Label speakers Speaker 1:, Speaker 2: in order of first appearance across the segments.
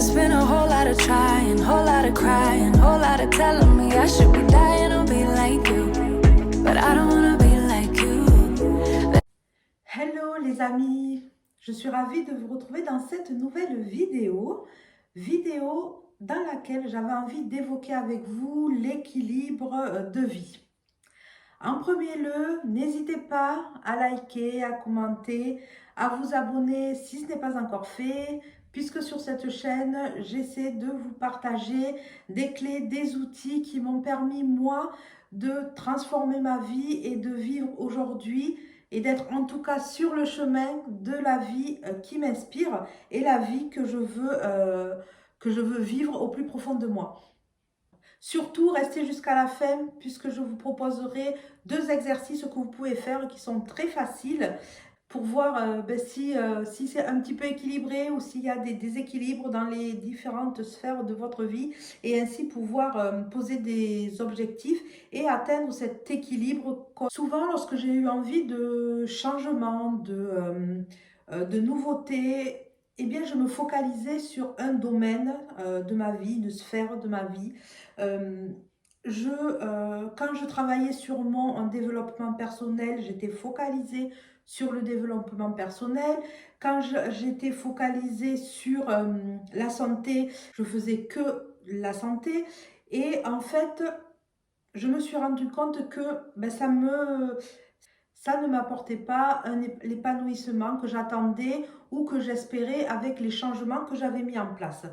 Speaker 1: There's been a whole lot of trying, whole lot of crying, whole lot of telling me I should be dying or be like you, but I don't wanna be like you.
Speaker 2: Hello les amis, je suis ravie de vous retrouver dans cette nouvelle vidéo dans laquelle j'avais envie d'évoquer avec vous l'équilibre de vie. En premier lieu, n'hésitez pas à liker, à commenter, à vous abonner si ce n'est pas encore fait, puisque sur cette chaîne, j'essaie de vous partager des clés, des outils qui m'ont permis, moi, de transformer ma vie et de vivre aujourd'hui et d'être en tout cas sur le chemin de la vie qui m'inspire et la vie que je veux vivre au plus profond de moi. Surtout, restez jusqu'à la fin puisque je vous proposerai 2 exercices que vous pouvez faire qui sont très faciles pour voir si c'est un petit peu équilibré ou s'il y a des déséquilibres dans les différentes sphères de votre vie et ainsi pouvoir poser des objectifs et atteindre cet équilibre. Souvent, lorsque j'ai eu envie de changement, de nouveautés, eh bien, je me focalisais sur un domaine de ma vie, une sphère de ma vie. Quand je travaillais sur mon développement personnel, j'étais focalisée sur le développement personnel. Quand j'étais focalisée sur la santé, je faisais que la santé. Et en fait, je me suis rendu compte que ça ne m'apportait pas l'épanouissement que j'attendais ou que j'espérais avec les changements que j'avais mis en place.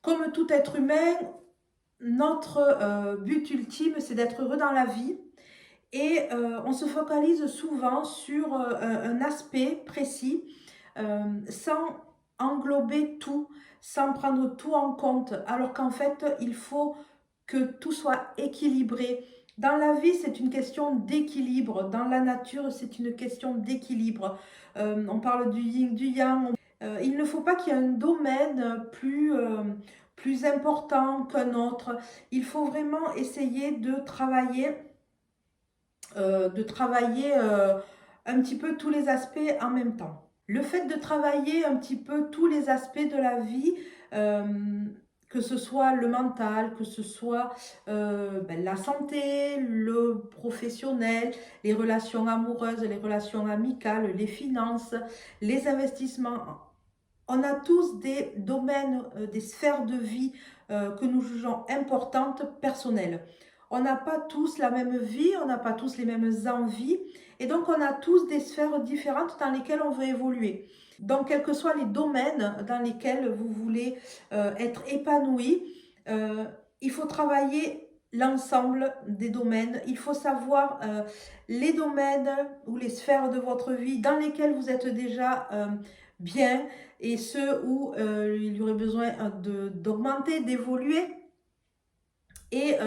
Speaker 2: Comme tout être humain, notre but ultime, c'est d'être heureux dans la vie et on se focalise souvent sur un aspect précis sans englober tout, sans prendre tout en compte, alors qu'en fait, il faut que tout soit équilibré. Dans la vie, c'est une question d'équilibre. Dans la nature, c'est une question d'équilibre. On parle du yin, du yang. Il ne faut pas qu'il y ait un domaine plus important qu'un autre. Il faut vraiment essayer de travailler un petit peu tous les aspects en même temps. Le fait de travailler un petit peu tous les aspects de la vie, que ce soit le mental, que ce soit la santé, le professionnel, les relations amoureuses, les relations amicales, les finances, les investissements. On a tous des domaines, des sphères de vie que nous jugeons importantes, personnelles. On n'a pas tous la même vie, on n'a pas tous les mêmes envies, et donc on a tous des sphères différentes dans lesquelles on veut évoluer. Donc, quels que soient les domaines dans lesquels vous voulez être épanoui, il faut travailler l'ensemble des domaines. Il faut savoir les domaines ou les sphères de votre vie dans lesquelles vous êtes déjà bien et ceux où il y aurait besoin d'augmenter, d'évoluer. Et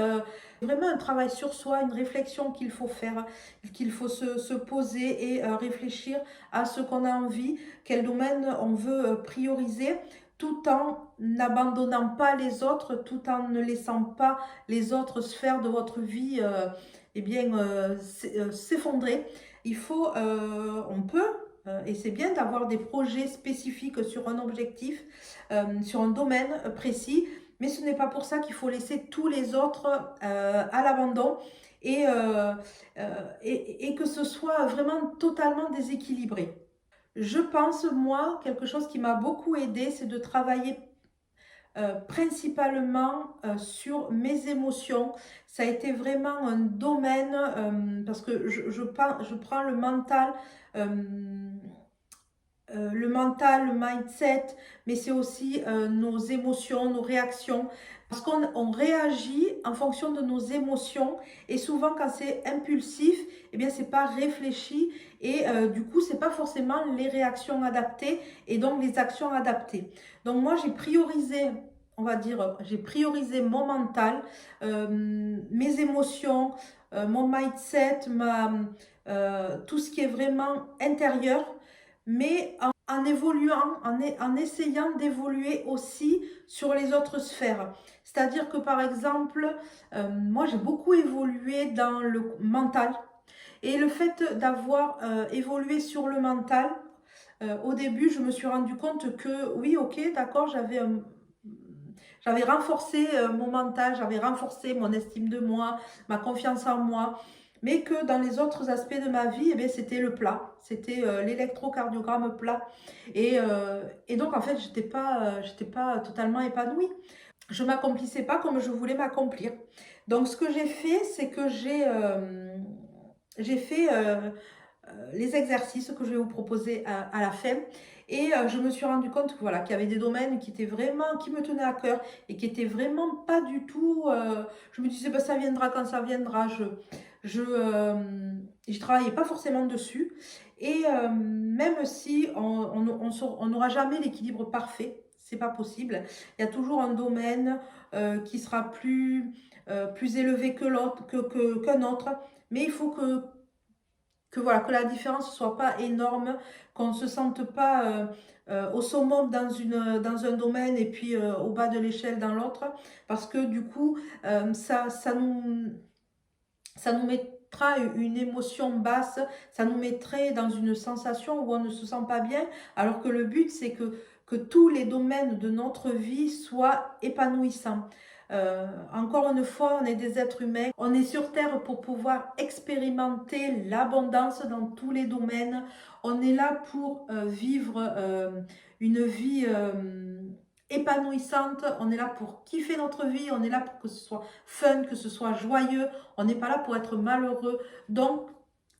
Speaker 2: vraiment un travail sur soi, une réflexion qu'il faut faire, qu'il faut se poser et réfléchir à ce qu'on a envie, quel domaine on veut prioriser, tout en n'abandonnant pas les autres, tout en ne laissant pas les autres sphères de votre vie s'effondrer. On peut, et c'est bien d'avoir des projets spécifiques sur un objectif, sur un domaine précis, mais ce n'est pas pour ça qu'il faut laisser tous les autres à l'abandon et que ce soit vraiment totalement déséquilibré. Je pense, moi, quelque chose qui m'a beaucoup aidé, c'est de travailler principalement sur mes émotions. Ça a été vraiment un domaine parce que je prends le mental, le mindset, mais c'est aussi nos émotions, nos réactions. Parce qu'on réagit en fonction de nos émotions et souvent quand c'est impulsif, eh bien c'est pas réfléchi et du coup c'est pas forcément les réactions adaptées et donc les actions adaptées. Donc moi j'ai priorisé, j'ai priorisé mon mental, mes émotions, mon mindset, tout ce qui est vraiment intérieur, mais en évoluant, en essayant d'évoluer aussi sur les autres sphères. C'est-à-dire que par exemple, moi j'ai beaucoup évolué dans le mental et le fait d'avoir évolué sur le mental, au début je me suis rendu compte que oui, ok, d'accord, j'avais renforcé mon mental, j'avais renforcé mon estime de moi, ma confiance en moi, mais que dans les autres aspects de ma vie, eh bien, c'était le plat, c'était l'électrocardiogramme plat. Et donc, en fait, j'étais pas totalement épanouie. Je m'accomplissais pas comme je voulais m'accomplir. Donc, ce que j'ai fait, c'est que j'ai fait les exercices que je vais vous proposer à la fin. Et je me suis rendu compte que, voilà, qu'il y avait des domaines qui étaient vraiment, qui me tenaient à cœur et qui étaient vraiment pas du tout. Je me disais, bah, ça viendra quand ça viendra. Je travaillais pas forcément dessus. Et même si on n'aura jamais l'équilibre parfait, c'est pas possible. Il y a toujours un domaine qui sera plus élevé que l'autre, qu'un autre. Mais il faut voilà, que la différence ne soit pas énorme, qu'on ne se sente pas au summum dans un domaine et puis au bas de l'échelle dans l'autre, parce que du coup, ça nous mettra une émotion basse, ça nous mettrait dans une sensation où on ne se sent pas bien, alors que le but, c'est que tous les domaines de notre vie soient épanouissants. Encore une fois, on est des êtres humains, on est sur Terre pour pouvoir expérimenter l'abondance dans tous les domaines. On est là pour vivre une vie épanouissante, on est là pour kiffer notre vie, on est là pour que ce soit fun, que ce soit joyeux, on n'est pas là pour être malheureux. Donc,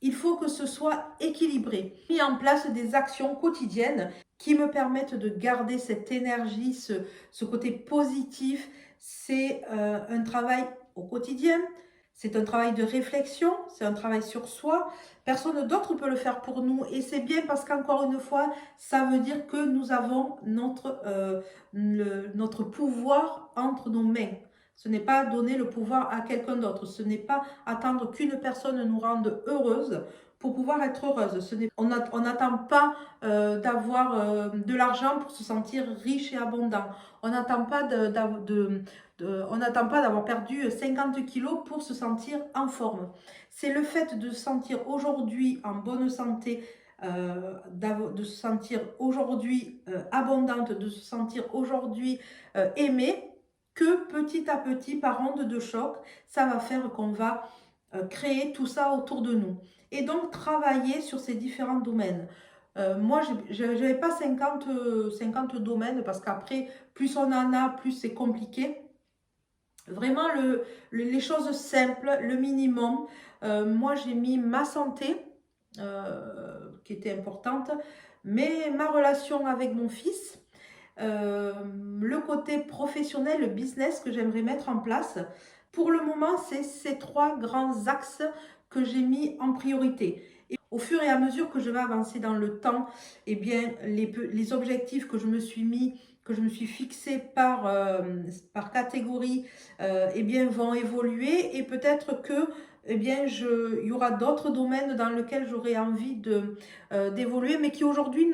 Speaker 2: il faut que ce soit équilibré. Mis en place des actions quotidiennes qui me permettent de garder cette énergie, ce côté positif. C'est un travail au quotidien, c'est un travail de réflexion, c'est un travail sur soi. Personne d'autre peut le faire pour nous et c'est bien parce qu'encore une fois, ça veut dire que nous avons notre pouvoir entre nos mains. Ce n'est pas donner le pouvoir à quelqu'un d'autre. Ce n'est pas attendre qu'une personne nous rende heureuse pour pouvoir être heureuse. On n'attend pas d'avoir de l'argent pour se sentir riche et abondant. On n'attend pas on n'attend pas d'avoir perdu 50 kilos pour se sentir en forme. C'est le fait de se sentir aujourd'hui en bonne santé, de se sentir aujourd'hui abondante, de se sentir aujourd'hui aimée, que petit à petit, par onde de choc, ça va faire qu'on va créer tout ça autour de nous. Et donc, travailler sur ces différents domaines. Moi, je n'avais pas 50 domaines parce qu'après, plus on en a, plus c'est compliqué. Vraiment, les choses simples, le minimum. Moi, j'ai mis ma santé, qui était importante, mais ma relation avec mon fils, le côté professionnel, le business que j'aimerais mettre en place. Pour le moment, c'est ces trois grands axes que j'ai mis en priorité. Et au fur et à mesure que je vais avancer dans le temps, eh bien, les objectifs que je me suis mis, que je me suis fixé par catégorie, eh bien, vont évoluer et peut-être que eh bien, il y aura d'autres domaines dans lesquels j'aurai envie d'évoluer, mais qui aujourd'hui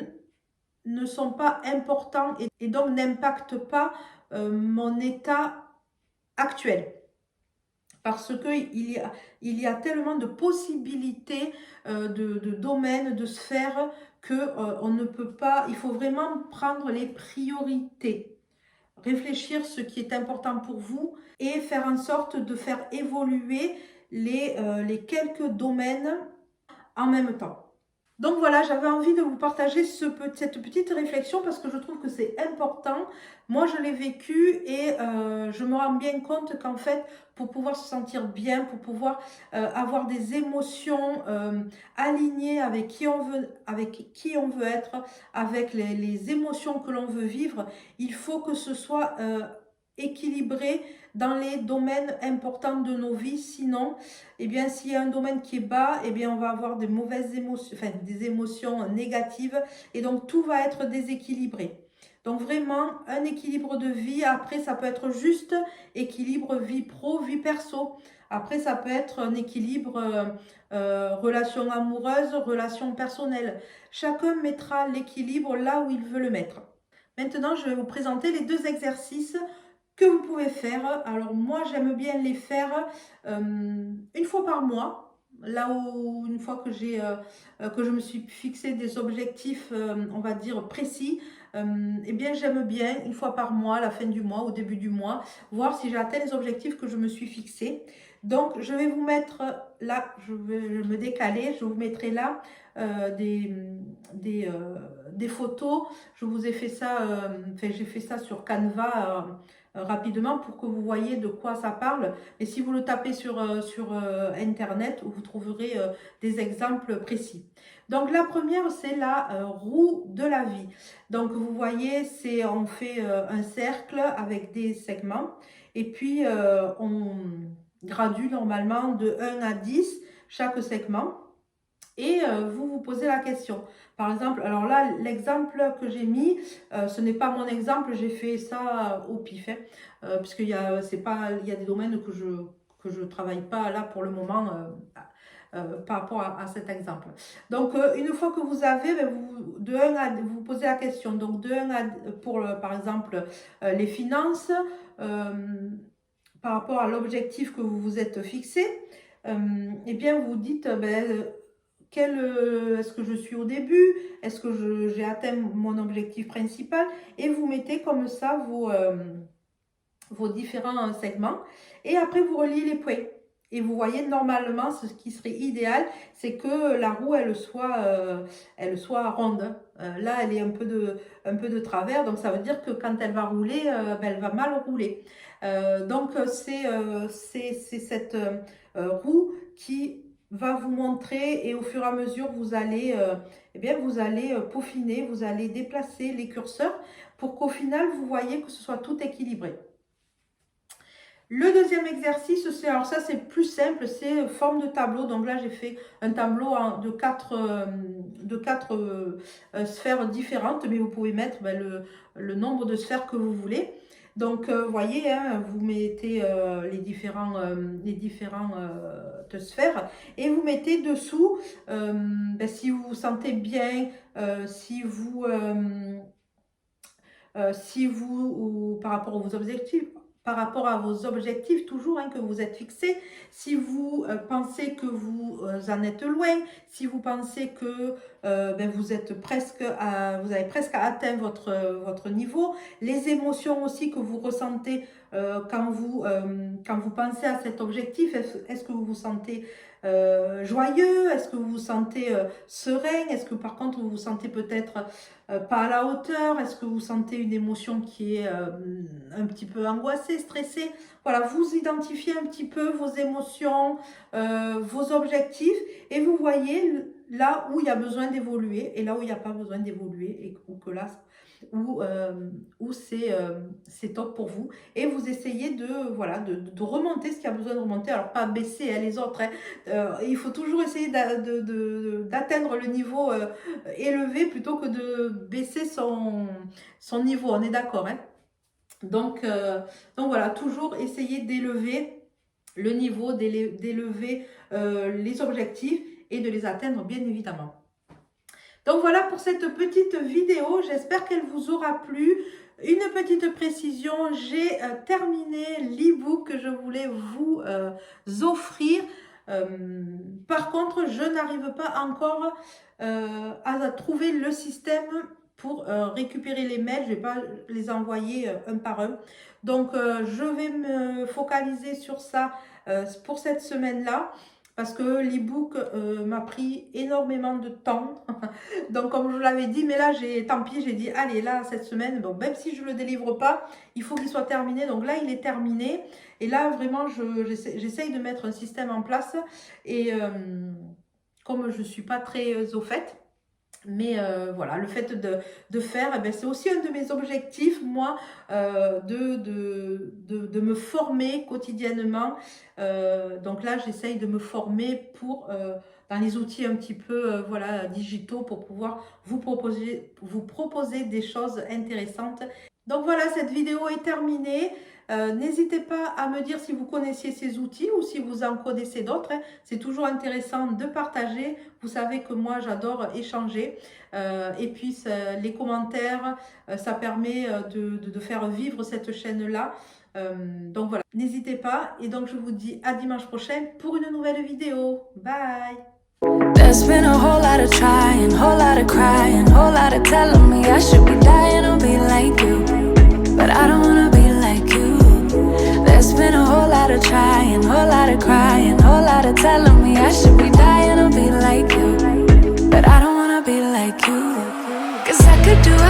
Speaker 2: ne sont pas importants et donc n'impactent pas mon état actuel. Parce qu'il y a tellement de possibilités, de domaines, de sphères, on ne peut pas, il faut vraiment prendre les priorités. Réfléchir ce qui est important pour vous et faire en sorte de faire évoluer les quelques domaines en même temps. Donc voilà, j'avais envie de vous partager cette petite réflexion parce que je trouve que c'est important. Moi, je l'ai vécu et je me rends bien compte qu'en fait, pour pouvoir se sentir bien, pour pouvoir avoir des émotions alignées avec qui on veut être, avec les émotions que l'on veut vivre, il faut que ce soit équilibré dans les domaines importants de nos vies. Sinon, eh bien, s'il y a un domaine qui est bas, eh bien, on va avoir des mauvaises émotions, enfin, des émotions négatives et donc tout va être déséquilibré. Donc vraiment, un équilibre de vie. Après, ça peut être juste équilibre vie pro, vie perso. Après, ça peut être un équilibre relation amoureuse, relation personnelle. Chacun mettra l'équilibre là où il veut le mettre. Maintenant, je vais vous présenter les deux exercices que vous pouvez faire. Alors moi, j'aime bien les faire une fois par mois. Là où, une fois que je me suis fixé des objectifs, on va dire, précis, eh bien j'aime bien une fois par mois, à la fin du mois, au début du mois, voir si j'ai atteint les objectifs que je me suis fixés. Donc je vais vous mettre là, je vais me décaler, je vous mettrai là des photos. Je vous ai fait ça, enfin j'ai fait ça sur Canva rapidement pour que vous voyez de quoi ça parle. Et si vous le tapez sur Internet, vous trouverez des exemples précis. Donc la première, c'est la roue de la vie. Donc vous voyez, on fait un cercle avec des segments et puis on gradue normalement de 1 à 10 chaque segment. Et vous vous posez la question. Par exemple, alors là, l'exemple que j'ai mis, ce n'est pas mon exemple, j'ai fait ça au pif, hein, puisqu'il y a, il y a des domaines que je travaille pas là pour le moment par rapport à cet exemple. Donc, une fois que vous avez, ben, vous posez la question. Donc, de 1 à, pour, par exemple, les finances, par rapport à l'objectif que vous vous êtes fixé, eh bien, vous dites, ben, est-ce que je suis au début? Est-ce que j'ai atteint mon objectif principal? Et vous mettez comme ça vos différents segments. Et après, vous reliez les points. Et vous voyez, normalement, ce qui serait idéal, c'est que la roue, elle soit ronde. Là, elle est un peu de travers. Donc, ça veut dire que quand elle va rouler, ben, elle va mal rouler. Donc, c'est cette roue qui va vous montrer et au fur et à mesure, vous allez, vous allez peaufiner, vous allez déplacer les curseurs pour qu'au final, vous voyez que ce soit tout équilibré. Le deuxième exercice, alors ça c'est plus simple, c'est forme de tableau. Donc là j'ai fait un tableau de quatre sphères différentes, mais vous pouvez mettre le nombre de sphères que vous voulez. Donc vous voyez, hein, vous mettez les différentes sphères et vous mettez dessous, si vous vous sentez bien, si vous par rapport à vos objectifs toujours que vous êtes fixés, si vous pensez que vous en êtes loin, si vous pensez que vous avez presque atteint votre niveau, les émotions aussi que vous ressentez quand vous pensez à cet objectif, est-ce que vous vous sentez joyeux, est-ce que vous vous sentez serein, est-ce que par contre vous vous sentez peut-être pas à la hauteur, est-ce que vous sentez une émotion qui est un petit peu angoissée, stressée? Voilà, vous identifiez un petit peu vos émotions, vos objectifs et vous voyez là où il y a besoin d'évoluer et là où il n'y a pas besoin d'évoluer où c'est top pour vous et vous essayez de remonter ce qu'il y a besoin de remonter. Alors pas baisser les autres, il faut toujours essayer d'atteindre le niveau élevé plutôt que de baisser son niveau, on est d'accord, hein? Donc voilà, toujours essayer d'élever le niveau, d'élever les objectifs et de les atteindre bien évidemment. Donc voilà pour cette petite vidéo, j'espère qu'elle vous aura plu. Une petite précision, j'ai terminé l'e-book que je voulais vous offrir. Par contre, je n'arrive pas encore à trouver le système pour récupérer les mails. Je ne vais pas les envoyer un par un. Donc, je vais me focaliser sur ça pour cette semaine-là. Parce que l'e-book m'a pris énormément de temps. Donc, comme je vous l'avais dit, mais là, tant pis, j'ai dit, allez, là, cette semaine, bon, même si je ne le délivre pas, il faut qu'il soit terminé. Donc là, il est terminé. Et là, vraiment, j'essaye de mettre un système en place. Et comme je ne suis pas très au fait, mais voilà, le fait de faire, c'est aussi un de mes objectifs, moi, de me former quotidiennement. Donc là, j'essaye de me former dans les outils un petit peu digitaux pour pouvoir vous proposer des choses intéressantes. Donc voilà, cette vidéo est terminée. N'hésitez pas à me dire si vous connaissiez ces outils ou si vous en connaissez d'autres. C'est toujours intéressant de partager. Vous savez que moi, j'adore échanger. Et puis, les commentaires, ça permet de faire vivre cette chaîne-là. Donc voilà, n'hésitez pas. Et donc, je vous dis à dimanche prochain pour une nouvelle vidéo. Bye!
Speaker 1: There's been a whole lot of trying, whole lot of crying, whole lot of telling me I should be dying or be like you, but I don't wanna be like you. There's been a whole lot of trying, whole lot of crying, whole lot of telling me I should be dying or be like you, but I don't wanna be like you. 'Cause I could do